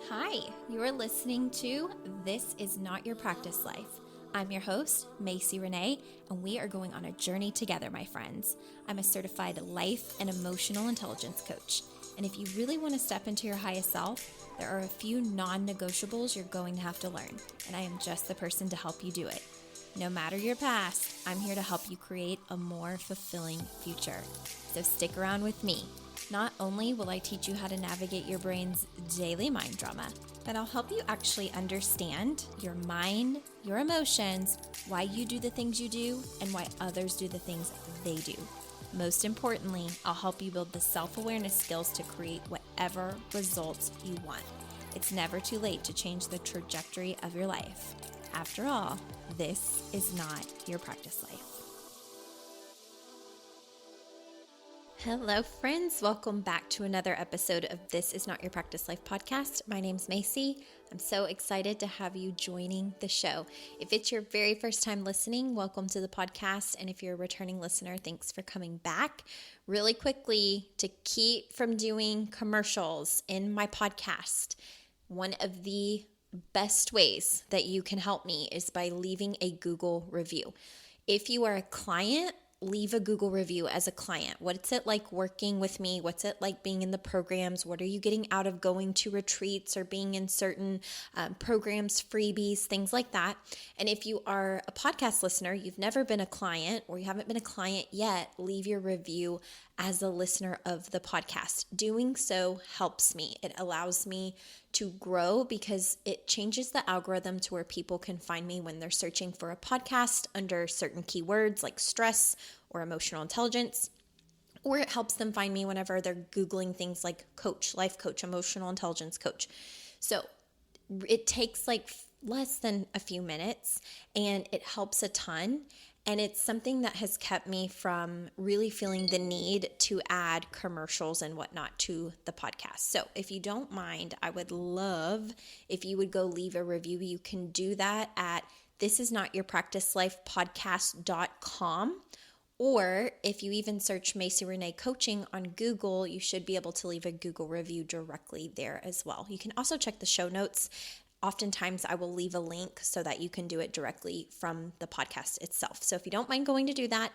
Hi, you're listening to This Is Not Your Practice Life. I'm your host, Macy Renee, and we are going on a journey together, my friends. I'm a certified life and emotional intelligence coach. And if you really want to step into your highest self, there are a few non-negotiables you're going to have to learn, and I am just the person to help you do it. No matter your past, I'm here to help you create a more fulfilling future. So stick around with me. Not only will I teach you how to navigate your brain's daily mind drama, but I'll help you actually understand your mind, your emotions, why you do the things you do, and why others do the things they do. Most importantly, I'll help you build the self-awareness skills to create whatever results you want. It's never too late to change the trajectory of your life. After all, this is not your practice life. Hello, friends. Welcome back to another episode of This Is Not Your Practice Life podcast. My name's Macy. I'm so excited to have you joining the show. If it's your very first time listening, welcome to the podcast. And if you're a returning listener, thanks for coming back. Really quickly, to keep from doing commercials in my podcast, one of the best ways that you can help me is by leaving a Google review. If you are a client, leave a Google review as a client. What's it like working with me? What's it like being in the programs? What are you getting out of going to retreats or being in certain programs, freebies, things like that? And if you are a podcast listener, you've never been a client or you haven't been a client yet, leave your review as a listener of the podcast. Doing so helps me. It allows me to grow because it changes the algorithm to where people can find me when they're searching for a podcast under certain keywords like stress or emotional intelligence, or it helps them find me whenever they're Googling things like coach, life coach, emotional intelligence coach. So it takes like less than a few minutes and it helps a ton. And it's something that has kept me from really feeling the need to add commercials and whatnot to the podcast. So if you don't mind, I would love if you would go leave a review. You can do that at thisisnotyyourpracticelifepodcast.com. Or if you even search Macy Renee Coaching on Google, you should be able to leave a Google review directly there as well. You can also check the show notes. Oftentimes I will leave a link so that you can do it directly from the podcast itself. So if you don't mind going to do that,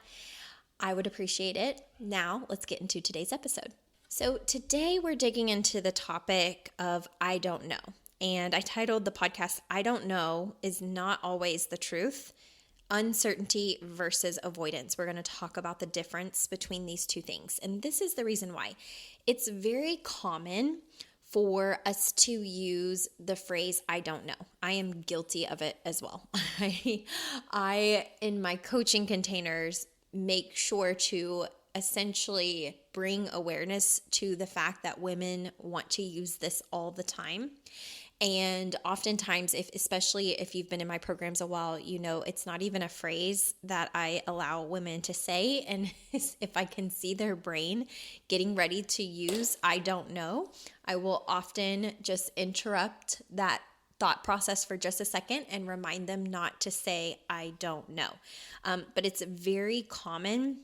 I would appreciate it. Now let's get into today's episode. So today we're digging into the topic of I don't know. And I titled the podcast, I don't know is not always the truth. Uncertainty versus avoidance. We're going to talk about the difference between these two things. And this is the reason why. It's very common for us to use the phrase, I don't know. I am guilty of it as well. I in my coaching containers, make sure to essentially bring awareness to the fact that women want to use this all the time. And oftentimes, especially if you've been in my programs a while, you know it's not even a phrase that I allow women to say. And if I can see their brain getting ready to use I don't know, I will often just interrupt that thought process for just a second and remind them not to say I don't know. But it's very common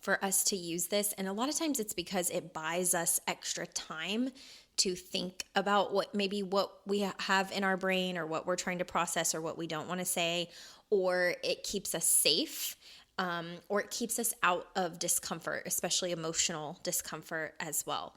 for us to use this. And a lot of times it's because it buys us extra time to think about what we have in our brain or what we're trying to process or what we don't want to say, or it keeps us safe, or it keeps us out of discomfort, especially emotional discomfort as well.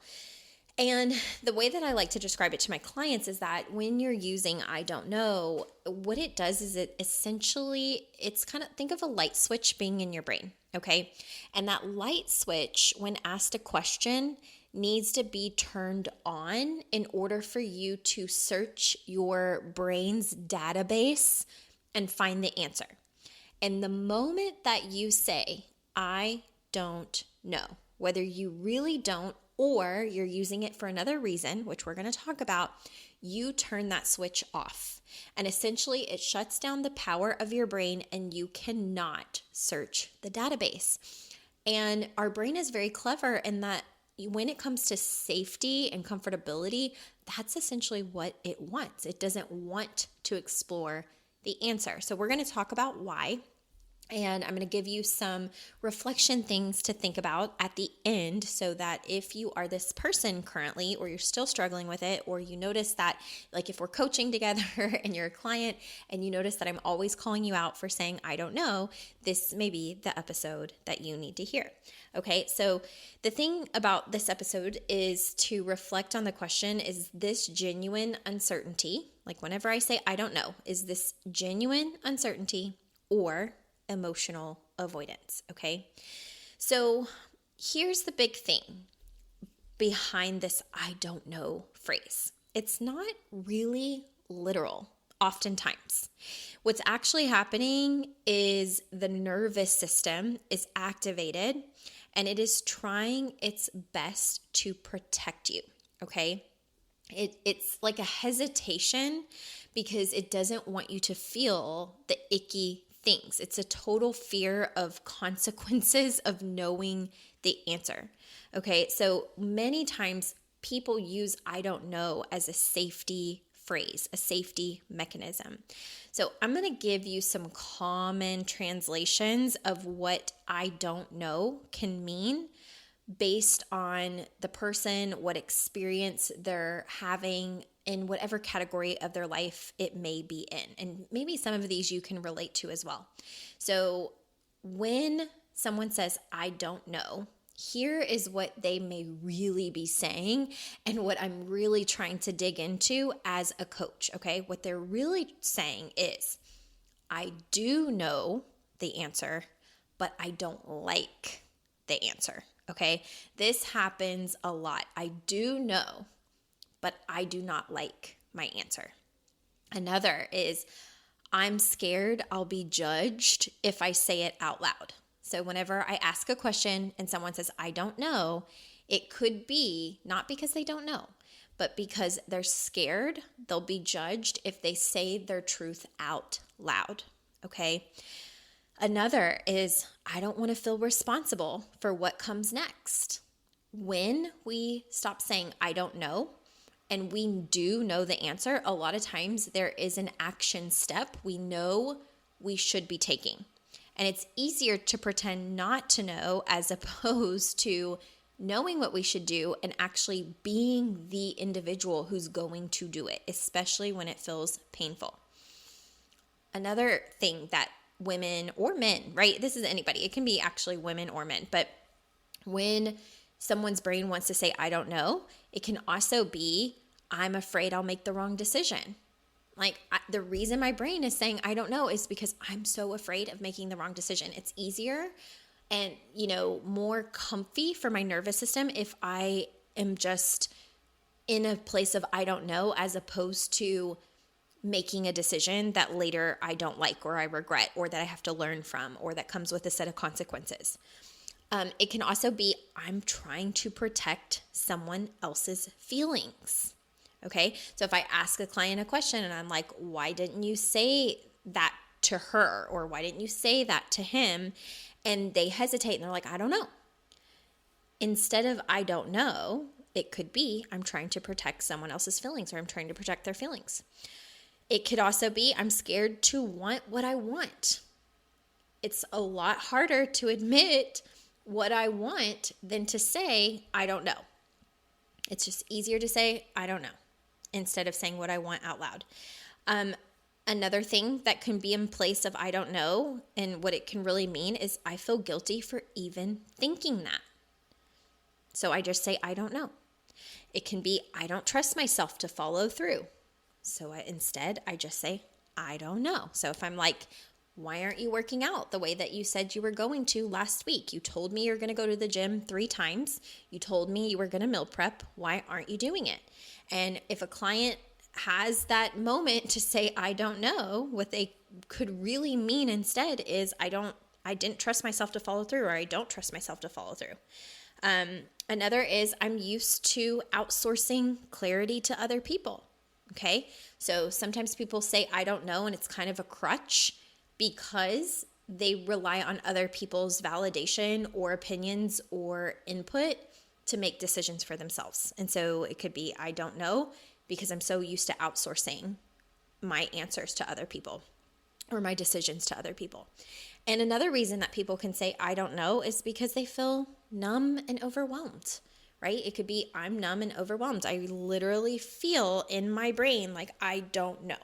And the way that I like to describe it to my clients is that when you're using I don't know, what it does is it's kind of, think of a light switch being in your brain, okay? And that light switch, when asked a question, needs to be turned on in order for you to search your brain's database and find the answer. And the moment that you say, I don't know, whether you really don't or you're using it for another reason, which we're going to talk about, you turn that switch off. And essentially it shuts down the power of your brain and you cannot search the database. And our brain is very clever in that when it comes to safety and comfortability, that's essentially what it wants. It doesn't want to explore the answer. So we're going to talk about why. And I'm going to give you some reflection things to think about at the end so that if you are this person currently, or you're still struggling with it, or you notice that, like if we're coaching together and you're a client and you notice that I'm always calling you out for saying, I don't know, this may be the episode that you need to hear. Okay, so the thing about this episode is to reflect on the question, is this genuine uncertainty? Like whenever I say, I don't know, is this genuine uncertainty or emotional avoidance? Okay. So here's the big thing behind this I don't know phrase. It's not really literal oftentimes. What's actually happening is the nervous system is activated and it is trying its best to protect you. Okay. It's like a hesitation because it doesn't want you to feel the icky things. It's a total fear of consequences of knowing the answer. Okay, so many times people use I don't know as a safety phrase, a safety mechanism. So I'm going to give you some common translations of what I don't know can mean based on the person, what experience they're having in whatever category of their life it may be in. And maybe some of these you can relate to as well. So when someone says, I don't know, here is what they may really be saying and what I'm really trying to dig into as a coach, okay? What they're really saying is, I do know the answer, but I don't like the answer. Okay, this happens a lot. I do know, but I do not like my answer. Another is, I'm scared I'll be judged if I say it out loud. So whenever I ask a question and someone says, I don't know, it could be not because they don't know, but because they're scared they'll be judged if they say their truth out loud. Okay. Another is, I don't want to feel responsible for what comes next. When we stop saying, I don't know, and we do know the answer, a lot of times there is an action step we know we should be taking. And it's easier to pretend not to know as opposed to knowing what we should do and actually being the individual who's going to do it, especially when it feels painful. Another thing that women or men, right? This is anybody. It can be actually women or men. But when someone's brain wants to say, I don't know, it can also be, I'm afraid I'll make the wrong decision. Like the reason my brain is saying, I don't know, is because I'm so afraid of making the wrong decision. It's easier and, more comfy for my nervous system if I am just in a place of I don't know, as opposed to making a decision that later I don't like or I regret or that I have to learn from or that comes with a set of consequences. It can also be, I'm trying to protect someone else's feelings. Okay, so if I ask a client a question and I'm like, why didn't you say that to her? Or why didn't you say that to him? And they hesitate and they're like, I don't know. Instead of I don't know, it could be, I'm trying to protect someone else's feelings or I'm trying to protect their feelings. It could also be, I'm scared to want what I want. It's a lot harder to admit what I want than to say, I don't know. It's just easier to say, I don't know, instead of saying what I want out loud. Another thing that can be in place of I don't know and what it can really mean is I feel guilty for even thinking that. So I just say, I don't know. It can be, I don't trust myself to follow through. So instead, I just say, I don't know. So if I'm like, why aren't you working out the way that you said you were going to last week? You told me you're going to go to the gym 3 times. You told me you were going to meal prep. Why aren't you doing it? And if a client has that moment to say, I don't know, what they could really mean instead is, I didn't trust myself to follow through, or I don't trust myself to follow through. Another is, I'm used to outsourcing clarity to other people. Okay, so sometimes people say, I don't know, and it's kind of a crutch because they rely on other people's validation or opinions or input to make decisions for themselves. And so it could be, I don't know, because I'm so used to outsourcing my answers to other people. or my decisions to other people. And another reason that people can say, I don't know, is because they feel numb and overwhelmed, right? It could be, I'm numb and overwhelmed. I literally feel in my brain like I don't know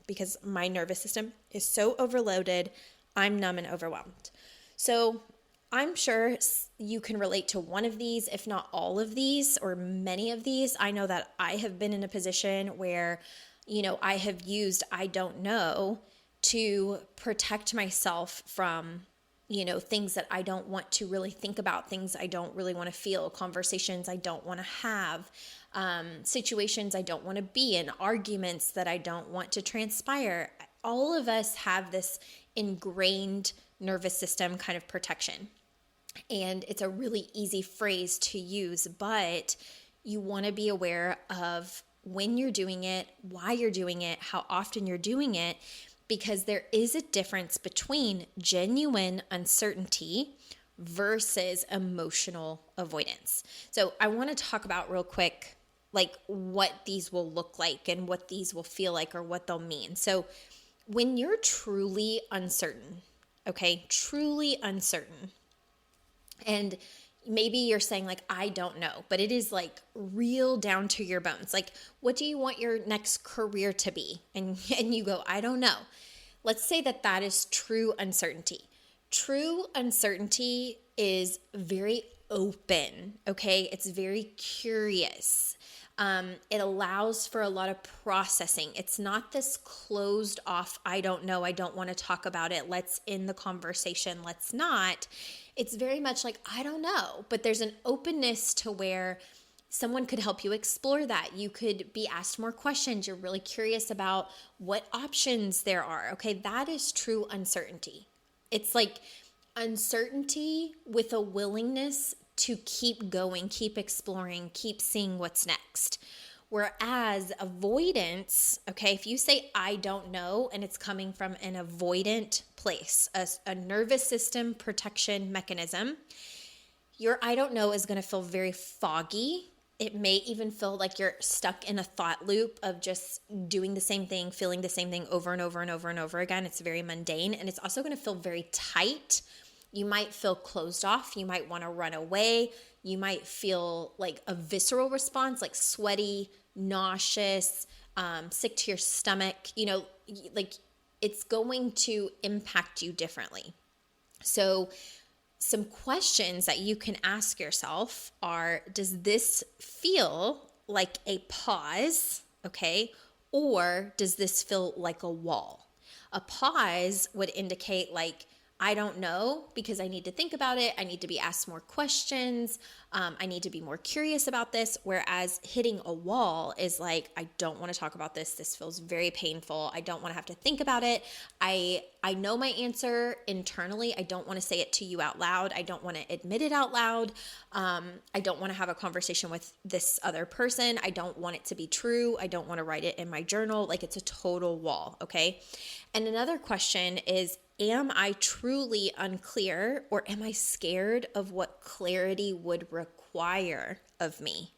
because my nervous system is so overloaded. I'm numb and overwhelmed. So I'm sure you can relate to one of these, if not all of these or many of these. I know that I have been in a position where, I have used I don't know to protect myself from, things that I don't want to really think about, things I don't really want to feel, conversations I don't want to have, situations I don't want to be in, arguments that I don't want to transpire. All of us have this ingrained nervous system kind of protection. And it's a really easy phrase to use, but you want to be aware of when you're doing it, why you're doing it, how often you're doing it, because there is a difference between genuine uncertainty versus emotional avoidance. So I want to talk about real quick, like what these will look like and what these will feel like or what they'll mean. So when you're truly uncertain, okay, truly uncertain, and maybe you're saying like, I don't know, but it is like real down to your bones. Like, what do you want your next career to be? And you go, I don't know. Let's say that is true uncertainty. True uncertainty is very open, okay? It's very curious. It allows for a lot of processing. It's not this closed off, I don't know, I don't want to talk about it, let's end the conversation, let's not. It's very much like, I don't know, but there's an openness to where someone could help you explore that. You could be asked more questions. You're really curious about what options there are. Okay, that is true uncertainty. It's like uncertainty with a willingness to keep going, keep exploring, keep seeing what's next. Whereas avoidance, okay, if you say, I don't know, and it's coming from an avoidant place, a nervous system protection mechanism, your I don't know is going to feel very foggy. It may even feel like you're stuck in a thought loop of just doing the same thing, feeling the same thing over and over and over and over again. It's very mundane, and it's also going to feel very tight. You might feel closed off. You might want to run away. You might feel like a visceral response, like sweaty, nauseous, sick to your stomach. Like it's going to impact you differently. So some questions that you can ask yourself are, does this feel like a pause, okay? Or does this feel like a wall? A pause would indicate like, I don't know because I need to think about it. I need to be asked more questions. I need to be more curious about this. Whereas hitting a wall is like, I don't want to talk about this. This feels very painful. I don't want to have to think about it. I know my answer internally. I don't want to say it to you out loud. I don't want to admit it out loud. I don't want to have a conversation with this other person. I don't want it to be true. I don't want to write it in my journal. Like it's a total wall, okay? And another question is, am I truly unclear, or am I scared of what clarity would require of me?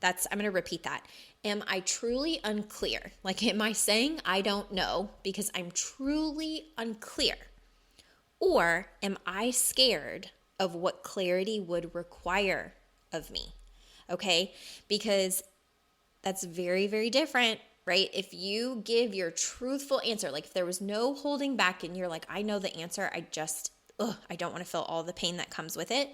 I'm going to repeat that. Am I truly unclear? Like, am I saying I don't know because I'm truly unclear? Or am I scared of what clarity would require of me? Okay? Because that's very, very different. Right? If you give your truthful answer, like if there was no holding back and you're like, I know the answer, I don't want to feel all the pain that comes with it.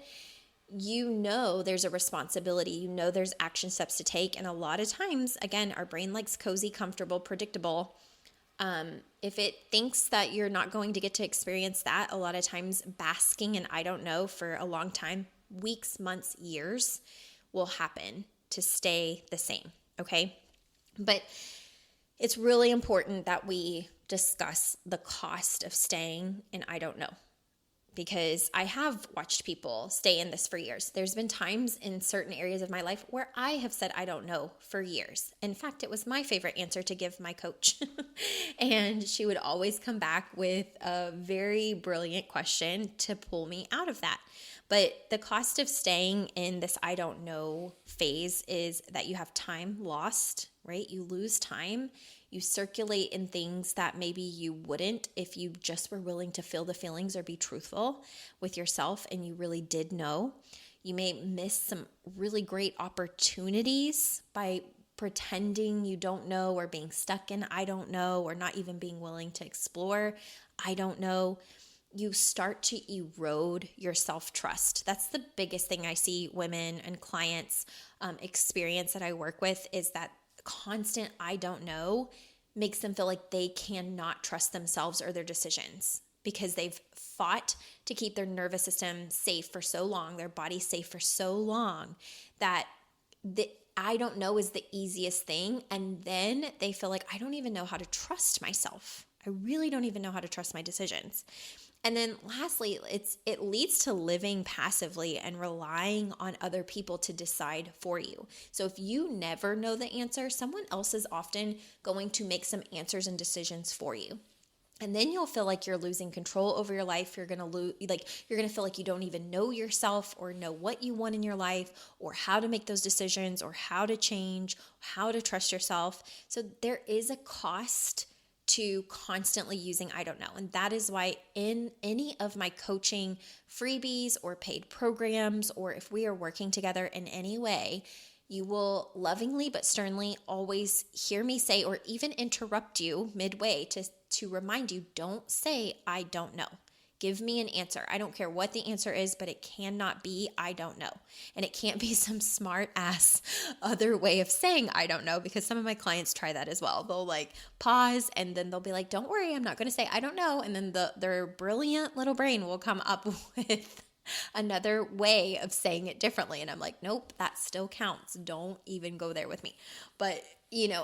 There's a responsibility, there's action steps to take. And a lot of times, again, our brain likes cozy, comfortable, predictable. If it thinks that you're not going to get to experience that, a lot of times basking in I don't know for a long time, weeks, months, years, will happen to stay the same. Okay? But it's really important that we discuss the cost of staying in I don't know, because I have watched people stay in this for years. There's been times in certain areas of my life where I have said I don't know for years. In fact, it was my favorite answer to give my coach. And she would always come back with a very brilliant question to pull me out of that. But the cost of staying in this I don't know phase is that you have time lost right? You lose time. You circulate in things that maybe you wouldn't if you just were willing to feel the feelings or be truthful with yourself and you really did know. You may miss some really great opportunities by pretending you don't know or being stuck in I don't know or not even being willing to explore I don't know. You start to erode your self-trust. That's the biggest thing I see women and clients experience that I work with is that constant I don't know makes them feel like they cannot trust themselves or their decisions because they've fought to keep their nervous system safe for so long, their body safe for so long that the I don't know is the easiest thing. And then they feel like I don't even know how to trust myself. I really don't even know how to trust my decisions. And then lastly, it leads to living passively and relying on other people to decide for you. So if you never know the answer, someone else is often going to make some answers and decisions for you. And then you'll feel like you're losing control over your life. You're going to feel like you don't even know yourself or know what you want in your life or how to make those decisions or how to change, how to trust yourself. So there is a cost to constantly using I don't know. And that is why in any of my coaching freebies or paid programs, or if we are working together in any way, you will lovingly but sternly always hear me say or even interrupt you midway to remind you, don't say I don't know. Give me an answer. I don't care what the answer is, but it cannot be I don't know. And it can't be some smart ass other way of saying I don't know, because some of my clients try that as well. They'll like pause and then they'll be like, don't worry, I'm not going to say I don't know. And then their brilliant little brain will come up with another way of saying it differently. And I'm like, nope, that still counts. Don't even go there with me. But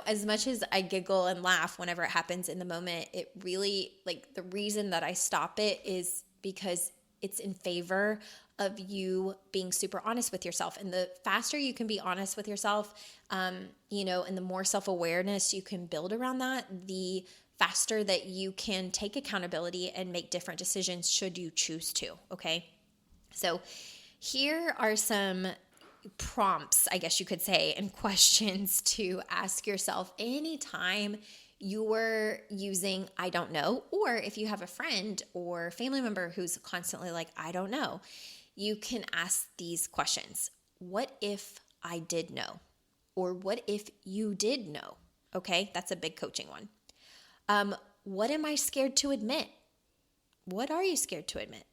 as much as I giggle and laugh whenever it happens in the moment, it really, like, the reason that I stop it is because it's in favor of you being super honest with yourself. And the faster you can be honest with yourself, and the more self-awareness you can build around that, the faster that you can take accountability and make different decisions should you choose to, okay? So here are some prompts, I guess you could say, and questions to ask yourself anytime you're using I don't know, or if you have a friend or family member who's constantly like, I don't know, you can ask these questions. What if I did know? Or what if you did know? Okay, that's a big coaching one. What am I scared to admit? What are you scared to admit?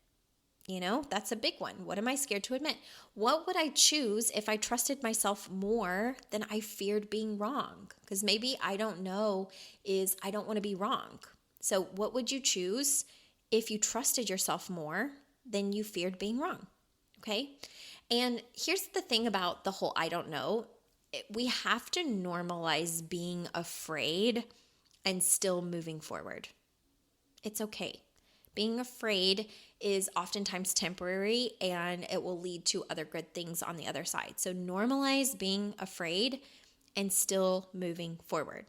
That's a big one. What am I scared to admit? What would I choose if I trusted myself more than I feared being wrong? Because maybe I don't know is I don't want to be wrong. So what would you choose if you trusted yourself more than you feared being wrong? Okay. And here's the thing about the whole I don't know. We have to normalize being afraid and still moving forward. It's okay. Being afraid is oftentimes temporary and it will lead to other good things on the other side. So normalize being afraid and still moving forward.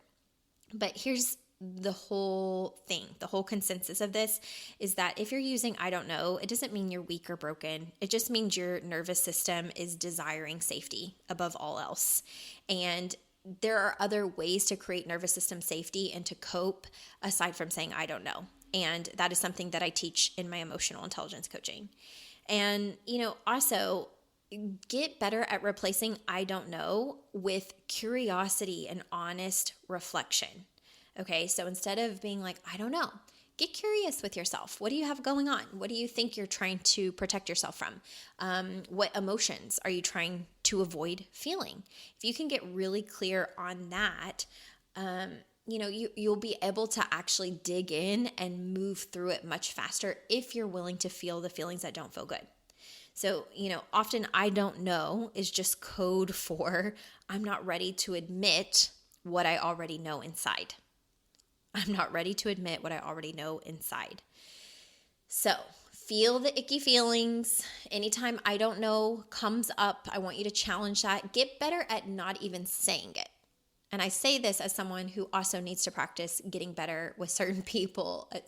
But here's the whole thing, the whole consensus of this is that if you're using I don't know, it doesn't mean you're weak or broken. It just means your nervous system is desiring safety above all else. And there are other ways to create nervous system safety and to cope aside from saying I don't know. And that is something that I teach in my emotional intelligence coaching. And, also get better at replacing I don't know with curiosity and honest reflection. Okay, so instead of being like, I don't know, get curious with yourself. What do you have going on? What do you think you're trying to protect yourself from? What emotions are you trying to avoid feeling? If you can get really clear on that, you'll be able to actually dig in and move through it much faster if you're willing to feel the feelings that don't feel good. So, often I don't know is just code for I'm not ready to admit what I already know inside. I'm not ready to admit what I already know inside. So feel the icky feelings. Anytime I don't know comes up, I want you to challenge that. Get better at not even saying it. And I say this as someone who also needs to practice getting better with certain people at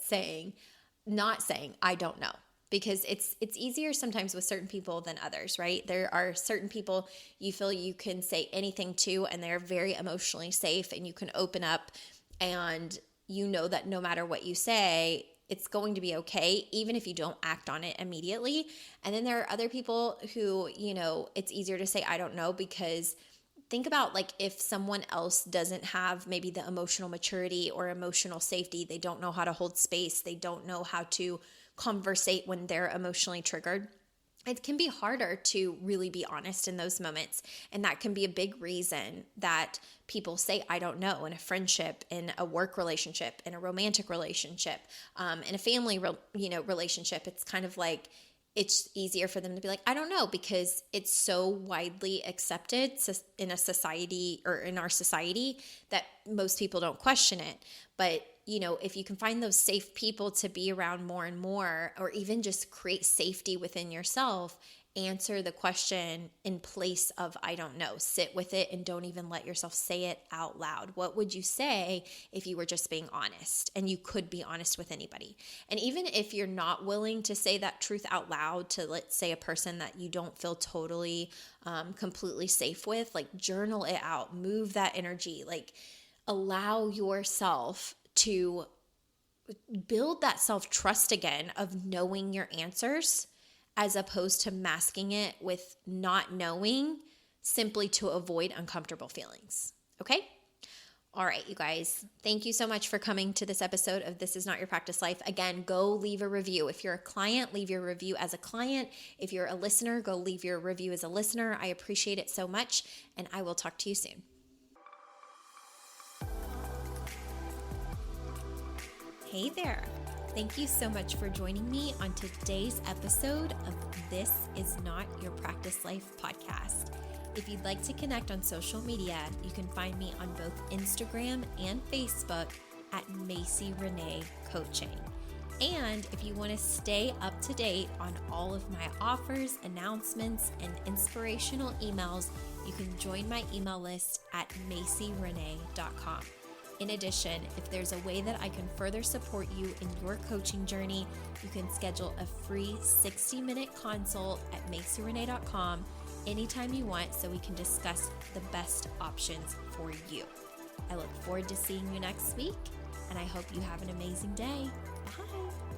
not saying, I don't know. because it's easier sometimes with certain people than others, right? There are certain people you feel you can say anything to, and they're very emotionally safe, and you can open up, and you know that no matter what you say, it's going to be okay, even if you don't act on it immediately. And then there are other people who, it's easier to say, I don't know, because think about like if someone else doesn't have maybe the emotional maturity or emotional safety, they don't know how to hold space, they don't know how to conversate when they're emotionally triggered. It can be harder to really be honest in those moments. And that can be a big reason that people say, I don't know, in a friendship, in a work relationship, in a romantic relationship, in a family, relationship. It's kind of like, it's easier for them to be like, I don't know, because it's so widely accepted in a society, or in our society, that most people don't question it. But if you can find those safe people to be around more and more, or even just create safety within yourself, answer the question in place of I don't know. Sit with it and don't even let yourself say it out loud. What would you say if you were just being honest? And you could be honest with anybody. And even if you're not willing to say that truth out loud to, let's say, a person that you don't feel totally completely safe with, like journal it out, move that energy, like allow yourself to build that self-trust again of knowing your answers, as opposed to masking it with not knowing simply to avoid uncomfortable feelings. Okay? All right, you guys. Thank you so much for coming to this episode of This Is Not Your Practice Life. Again, go leave a review. If you're a client, leave your review as a client. If you're a listener, go leave your review as a listener. I appreciate it so much, and I will talk to you soon. Hey there. Thank you so much for joining me on today's episode of This Is Not Your Practice Life podcast. If you'd like to connect on social media, you can find me on both Instagram and Facebook at Macy Renee Coaching. And if you want to stay up to date on all of my offers, announcements, and inspirational emails, you can join my email list at macyrenee.com. In addition, if there's a way that I can further support you in your coaching journey, you can schedule a free 60-minute consult at macyrenee.com anytime you want, so we can discuss the best options for you. I look forward to seeing you next week, and I hope you have an amazing day. Bye.